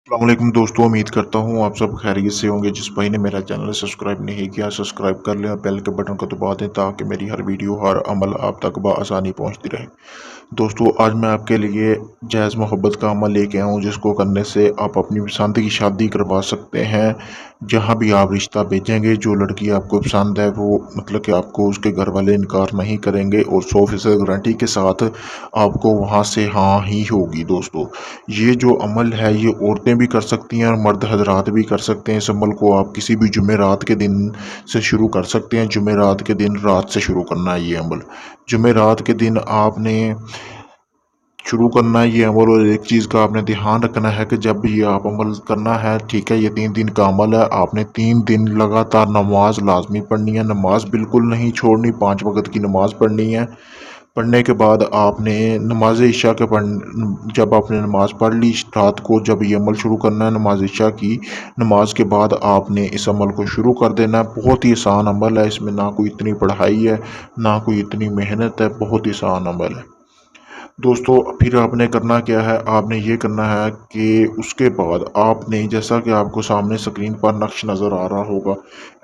अस्सलामुअलैकुम दोस्तों, उम्मीद करता हूँ आप सब खैरियत से होंगे। जिस भाई ने मेरा चैनल सब्सक्राइब नहीं किया, सब्सक्राइब कर लें और बेल के बटन को दबा दें ताकि मेरी हर वीडियो हर अमल आप तक बआसानी पहुँचती रहे। दोस्तों, आज मैं आपके लिए जायज़ मोहब्बत का अमल लेके आया हूँ जिसको करने से आप अपनी पसंद की शादी करवा सकते हैं। जहाँ भी आप रिश्ता भेजेंगे, जो लड़की आपको पसंद है वो मतलब कि आपको उसके घर वाले इनकार नहीं करेंगे और 100% गारंटी के साथ आपको वहाँ से हाँ ही होगी। दोस्तों, ये जो अमल है ये औरतें भी कर सकती हैं और मर्द हजरात भी कर सकते हैं। इस अमल को आप किसी भी जुमेरात के दिन से शुरू कर सकते हैं। जुमेरात के दिन रात से शुरू करना है ये अमल। जुमेरात के दिन आपने शुरू करना है ये अमल। और एक चीज़ का आपने ध्यान रखना है कि जब भी ये आप अमल करना है, ठीक है, ये 3 दिन का अमल है। आपने 3 दिन लगातार नमाज लाजमी पढ़नी है, नमाज बिल्कुल नहीं छोड़नी, 5 वक्त की नमाज पढ़नी है। पढ़ने के बाद आपने नमाज इशा के पढ़ जब आपने नमाज़ पढ़ ली रात को, जब ये अमल शुरू करना है नमाज इशा की नमाज के बाद आपने इस अमल को शुरू कर देना है। बहुत ही आसान अमल है, इसमें ना कोई इतनी पढ़ाई है ना कोई इतनी मेहनत है, बहुत ही आसान अमल है। दोस्तों, फिर आपने करना क्या है, आपने ये करना है कि उसके बाद आपने, जैसा कि आपको सामने स्क्रीन पर नक्श नज़र आ रहा होगा,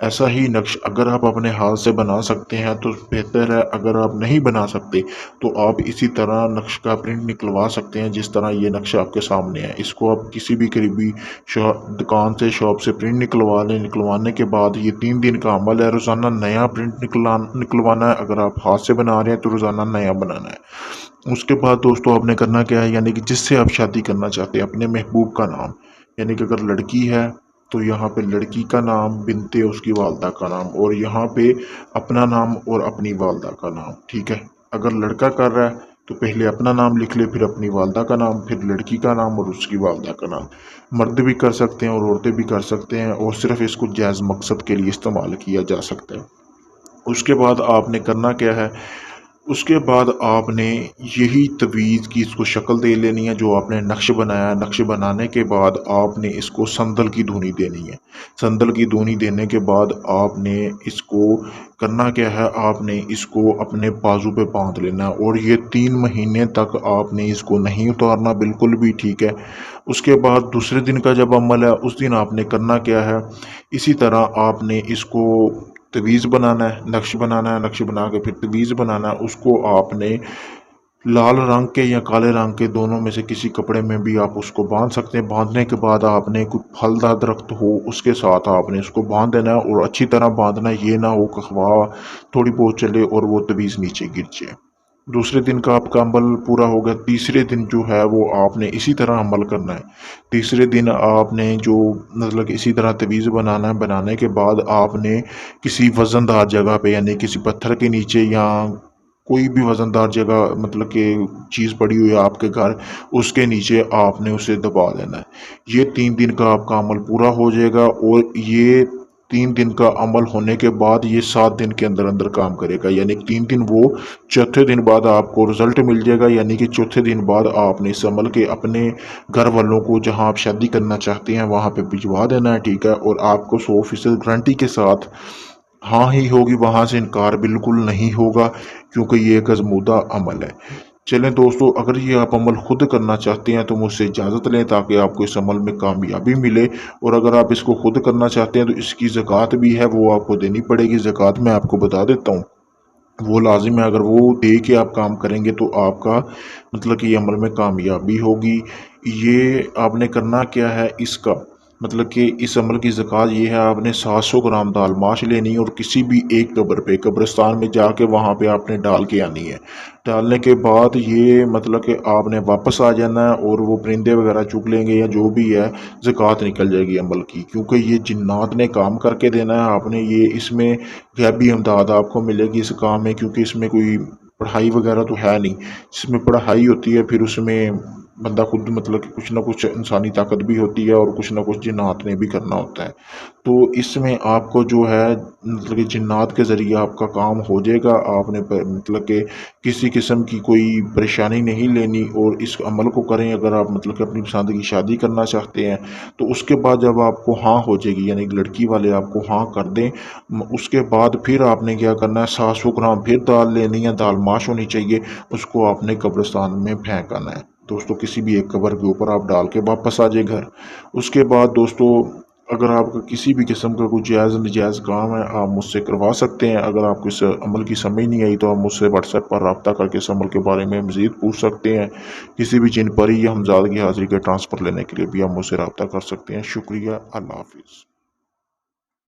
ऐसा ही नक्श अगर आप अपने हाथ से बना सकते हैं तो बेहतर है। अगर आप नहीं बना सकते तो आप इसी तरह नक्श का प्रिंट निकलवा सकते हैं जिस तरह ये नक्श आपके सामने है। इसको आप किसी भी करीबी दुकान से, शॉप से प्रिंट निकलवा लें। निकलवाने के बाद ये 3 दिन का अमल है। रोज़ाना नया प्रिंट निकलवाना है। अगर आप हाथ से बना रहे हैं तो रोज़ाना नया बनाना है। उसके बाद दोस्तों आपने करना क्या है, यानी कि जिससे आप शादी करना चाहते हैं अपने महबूब का नाम, यानी कि अगर लड़की है तो यहाँ पे लड़की का नाम, बिनते उसकी वालदा का नाम, और यहाँ पे अपना नाम और अपनी वालदा का नाम, ठीक है। अगर लड़का कर रहा है तो पहले अपना नाम लिख ले, फिर अपनी वालदा का नाम, फिर लड़की का नाम और उसकी वालदा का नाम। मर्द भी कर सकते हैं और औरतें भी कर सकते हैं, और सिर्फ इसको जायज़ मकसद के लिए इस्तेमाल किया जा सकता है। उसके बाद आपने करना क्या है, उसके बाद आपने यही तवीज़ की इसको शक्ल दे लेनी है जो आपने नक्श बनाया है। नक्श बनाने के बाद आपने इसको संदल की धुनी देनी है। संदल की धुनी देने के बाद आपने इसको करना क्या है, आपने इसको अपने बाजू पे बांध लेना है और ये 3 महीने तक आपने इसको नहीं उतारना बिल्कुल भी, ठीक है। उसके बाद दूसरे दिन का जब अमल है उस दिन आपने करना क्या है, इसी तरह आपने इसको तवीज़ बनाना है, नक्श बनाना है, नक्श बना के फिर तवीज़ बनाना है। उसको आपने लाल रंग के या काले रंग के, दोनों में से किसी कपड़े में भी आप उसको बांध सकते हैं। बांधने के बाद आपने कोई फलदार दरख्त हो उसके साथ आपने इसको बांध देना है, और अच्छी तरह बांधना है। ये ना हो कि हवा थोड़ी बहुत चले और वो तवीज़ नीचे गिर जाए। दूसरे दिन का आपका अमल पूरा हो गया। तीसरे दिन जो है वो आपने इसी तरह अमल करना है। तीसरे दिन आपने जो मतलब कि इसी तरह तवीज़ बनाना है। बनाने के बाद आपने किसी वज़नदार जगह पे, यानी किसी पत्थर के नीचे या कोई भी वज़नदार जगह, मतलब कि चीज़ पड़ी हुई है आपके घर, उसके नीचे आपने उसे दबा देना है। ये 3 दिन का आपका अमल पूरा हो जाएगा, और ये 3 दिन का अमल होने के बाद ये 7 दिन के अंदर अंदर काम करेगा। यानी 3 दिन वो, चौथे दिन बाद आपको रिजल्ट मिल जाएगा। यानी कि चौथे दिन बाद आपने इस अमल के अपने घर वालों को, जहां आप शादी करना चाहते हैं वहां पे भिजवा देना है, ठीक है। और आपको 100% गारंटी के साथ हाँ ही होगी, वहां से इनकार बिल्कुल नहीं होगा, क्योंकि ये एक आजमूदा अमल है। चलें दोस्तों, अगर ये आप अमल खुद करना चाहते हैं तो मुझसे इजाज़त लें ताकि आपको इस अमल में कामयाबी मिले। और अगर आप इसको खुद करना चाहते हैं तो इसकी ज़कात भी है, वो आपको देनी पड़ेगी। ज़कात मैं आपको बता देता हूँ, वो लाजिम है। अगर वो दे के आप काम करेंगे तो आपका मतलब कि ये अमल में कामयाबी होगी। ये आपने करना क्या है, इसका मतलब कि इस अमल की ज़कात ये है, आपने 700 ग्राम दाल माश लेनी है और किसी भी एक कब्र पे, कब्रिस्तान में जाके वहाँ पे आपने डाल के आनी है। डालने के बाद ये मतलब कि आपने वापस आ जाना है, और वो परिंदे वगैरह चुग लेंगे या जो भी है, ज़कात निकल जाएगी अमल की। क्योंकि ये जिन्नात ने काम करके देना है आपने, ये इसमें गैबी इमदाद आपको मिलेगी इस काम में, क्योंकि इसमें कोई पढ़ाई वगैरह तो है नहीं। जिसमें पढ़ाई होती है फिर उसमें बंदा खुद मतलब कि कुछ ना कुछ इंसानी ताकत भी होती है और कुछ ना कुछ जिन्नात ने भी करना होता है। तो इसमें आपको जो है मतलब कि जिन्नात के ज़रिए आपका काम हो जाएगा। आपने मतलब कि किसी किस्म की कोई परेशानी नहीं लेनी, और इस अमल को करें। अगर आप मतलब कि अपनी पसंद की शादी करना चाहते हैं तो उसके बाद जब आपको हाँ हो जाएगी, यानी कि लड़की वाले आपको हाँ कर दें, उसके बाद फिर आपने क्या करना है, 700 ग्राम फिर दाल लेनी है, दाल माश होनी चाहिए, उसको आपने कब्रिस्तान में फेंक आना है। दोस्तों किसी भी एक कवर के ऊपर आप डाल के वापस आ जाए घर। उसके बाद दोस्तों अगर आपका किसी भी किस्म का कोई जायज़ नजायज़ काम है आप मुझसे करवा सकते हैं। अगर आपको इस अमल की समझ नहीं आई तो आप मुझसे व्हाट्सएप पर रब्ता करके इस अमल के बारे में मज़ीद पूछ सकते हैं। किसी भी जिन परी या हमज़ाद की हाज़िरी के ट्रांसफ़र लेने के लिए भी आप मुझसे रब्ता कर सकते हैं। शुक्रिया, अल्लाह हाफ़िज़।